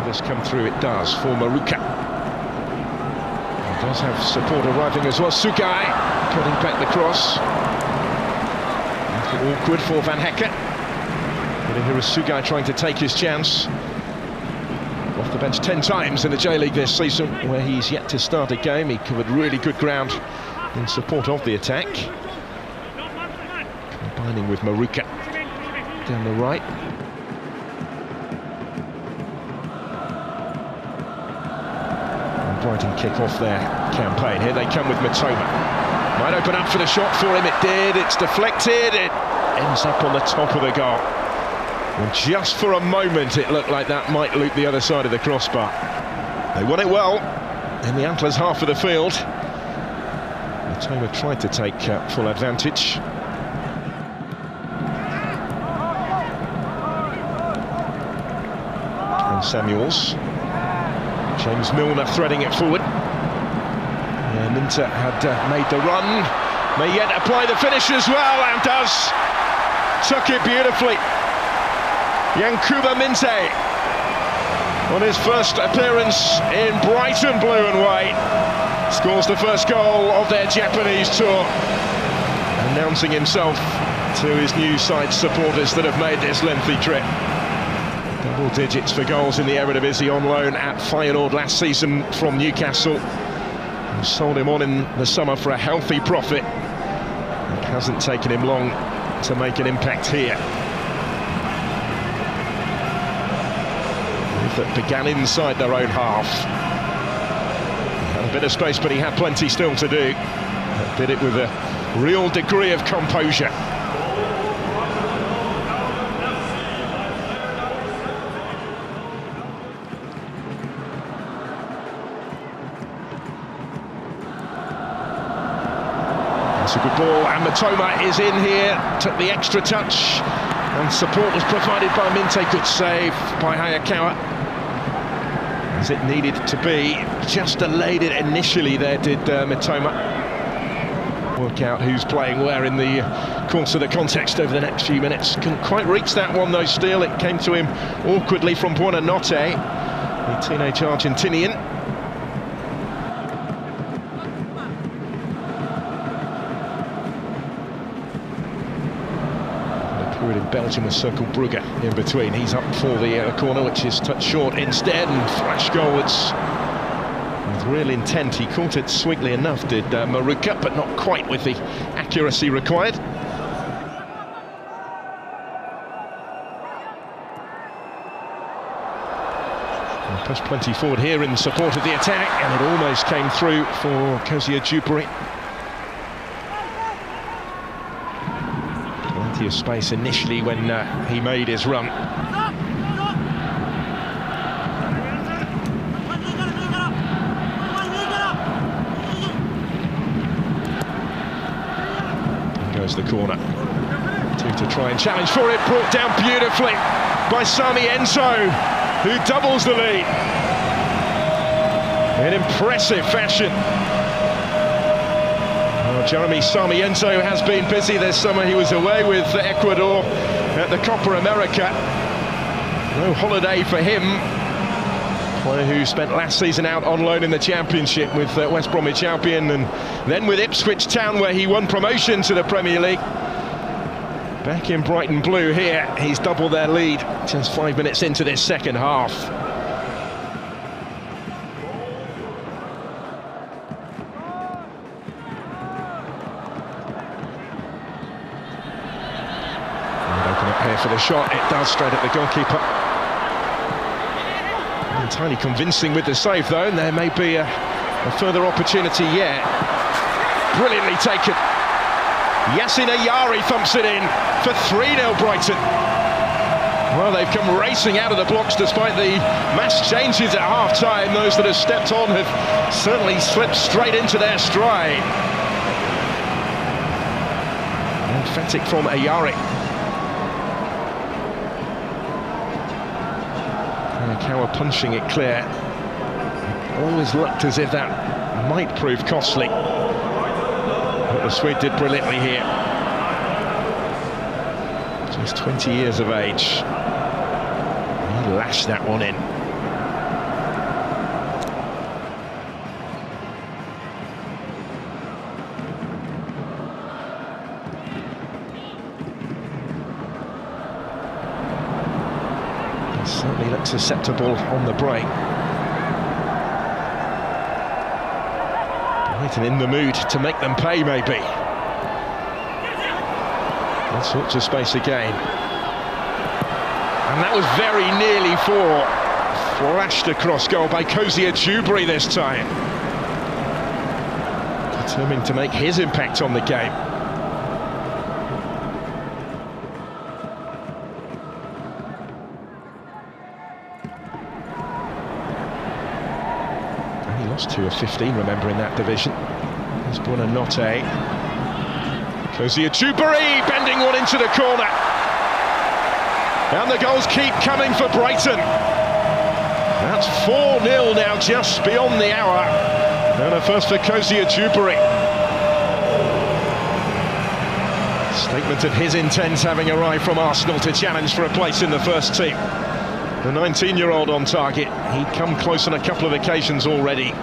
this come through? It does, for Maruka. He does have support arriving as well. Sugai cutting back the cross. Awkward for Van Hekke. But here is Sugai trying to take his chance. Off the bench 10 times in the J-League this season, where he's yet to start a game. He covered really good ground in support of the attack. Combining with Maruka down the right. And Brighton kick off their campaign. Here they come with Mitoma. Might open up for the shot for him. It did. It's deflected. It ends up on the top of the goal. And just for a moment it looked like that might loop the other side of the crossbar. They won it well in the Antlers half of the field. Mitoma tried to take full advantage. And Samuels. James Milner threading it forward. Minter had made the run. May yet apply the finish as well, and does. Took it beautifully. Yankuba Minte, on his first appearance in Brighton blue and white, scores the first goal of their Japanese tour, announcing himself to his new side supporters that have made this lengthy trip. Double digits for goals in the Eredivisie on loan at Feyenoord last season from Newcastle. We sold him on in the summer for a healthy profit. It hasn't taken him long to make an impact here. That began inside their own half. He had a bit of space, but he had plenty still to do. Did it with a real degree of composure. That's a good ball, and Mitoma is in here, took the extra touch, and support was provided by Minte. Good save by Hayakawa, as it needed to be. Just delayed it initially there, did Mitoma. Work out who's playing where in the course of the context over the next few minutes. Couldn't quite reach that one though still. It came to him awkwardly from Buonanotte, the teenage Argentinian. In Belgium with Circle Brugge in between. He's up for the corner, which is touched short instead, and flash goalwards with real intent. He caught it sweetly enough, did Maruka, but not quite with the accuracy required. And pushed plenty forward here in support of the attack, and it almost came through for Kozia Djupuri. Of space initially when he made his run. And goes the corner. Two to try and challenge for it, brought down beautifully by Sami Enzo, who doubles the lead in impressive fashion. Jeremy Sarmiento has been busy this summer. He was away with Ecuador at the Copa America. No holiday for him. Player who spent last season out on loan in the Championship with West Bromwich Albion, and then with Ipswich Town, where he won promotion to the Premier League. Back in Brighton blue here, he's doubled their lead just 5 minutes into this second half. For the shot, it does, straight at the goalkeeper. Not entirely convincing with the save though, and there may be a further opportunity yet. Brilliantly taken. Yasin Ayari thumps it in for 3-0 Brighton. Well, they've come racing out of the blocks despite the mass changes at half-time. Those that have stepped on have certainly slipped straight into their stride. Emphatic from Ayari. Hayakawa punching it clear. It always looked as if that might prove costly, but the Swede did brilliantly here. Just 20 years of age. He lashed that one in. Certainly looks susceptible on the break. Brighton in the mood to make them pay, maybe. All sorts of space again. And that was very nearly four. Flashed across goal by Kashima Antlers this time. Determined to make his impact on the game. And he lost 2 of 15, remember, in that division. There's Buonanotte. Kashima Antlers bending one into the corner. And the goals keep coming for Brighton. That's 4-0 now, just beyond the hour. And a first for Kashima Antlers. Statement of his intent having arrived from Arsenal to challenge for a place in the first team. The 19-year-old on target. He'd come close on a couple of occasions already.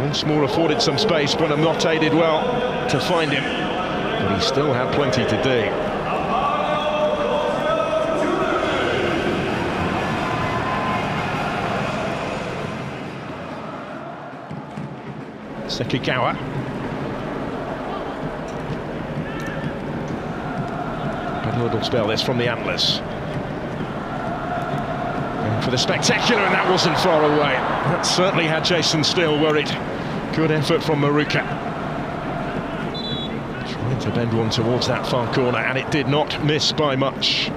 Once more afforded some space, but Buonanotte did well to find him. But he still had plenty to do. Sekagawa. Had a little spell this from the Antlers. Going for the spectacular, and that wasn't far away. That certainly had Jason Steele worried. Good effort from Maruka. Trying to bend one towards that far corner, and it did not miss by much.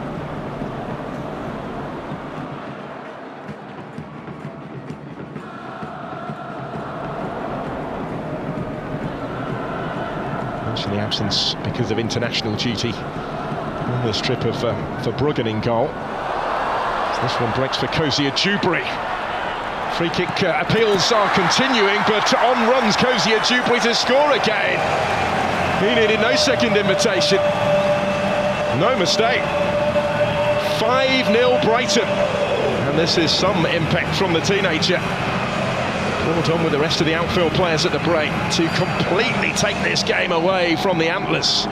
The absence because of international duty on this trip of for Bruggen in goal. So this one breaks for Kashima Antlers. Free kick appeals are continuing, but on runs Kashima Antlers to score again. He needed no second invitation. No mistake. 5-0 Brighton. And this is some impact from the teenager. Well done with the rest of the outfield players at the break to completely take this game away from the Antlers.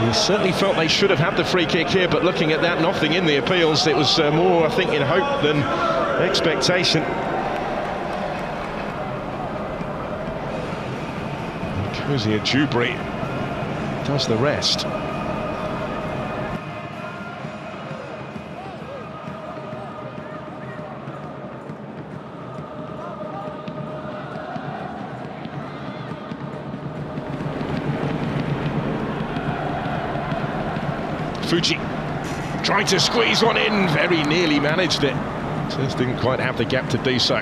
He certainly felt they should have had the free kick here, but looking at that, nothing in the appeals. It was more, I think, in hope than expectation. And Kashima Antlers does the rest. Fuji trying to squeeze one in, very nearly managed it. Just didn't quite have the gap to do so.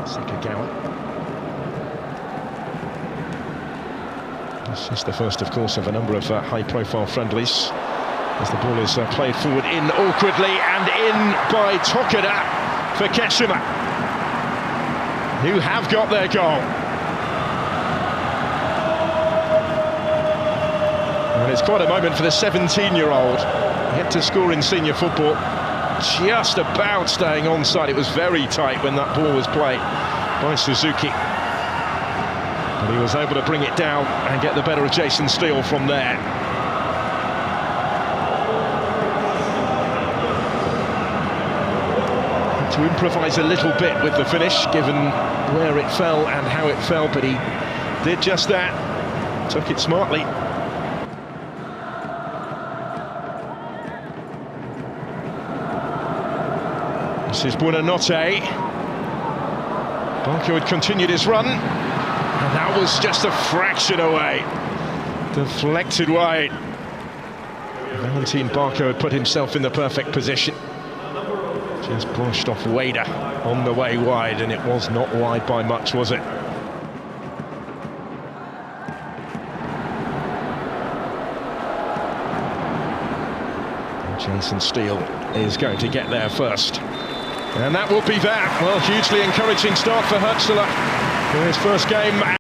Sekagawa. This is the first, of course, of a number of high-profile friendlies. As the ball is played forward in awkwardly and in by Tokada for Kashima, who have got their goal. And it's quite a moment for the 17-year-old, yet to score in senior football. Just about staying onside. It was very tight when that ball was played by Suzuki. But he was able to bring it down and get the better of Jason Steele from there. To improvise a little bit with the finish, given where it fell and how it fell, but he did just that, took it smartly. This is Buonanotte. Barco had continued his run, and that was just a fraction away. Deflected wide. Valentin Barco had put himself in the perfect position. Just brushed off Wader on the way wide, and it was not wide by much, was it? And Jason Steele is going to get there first. And that will be that. Well, hugely encouraging start for Hutzler for his first game.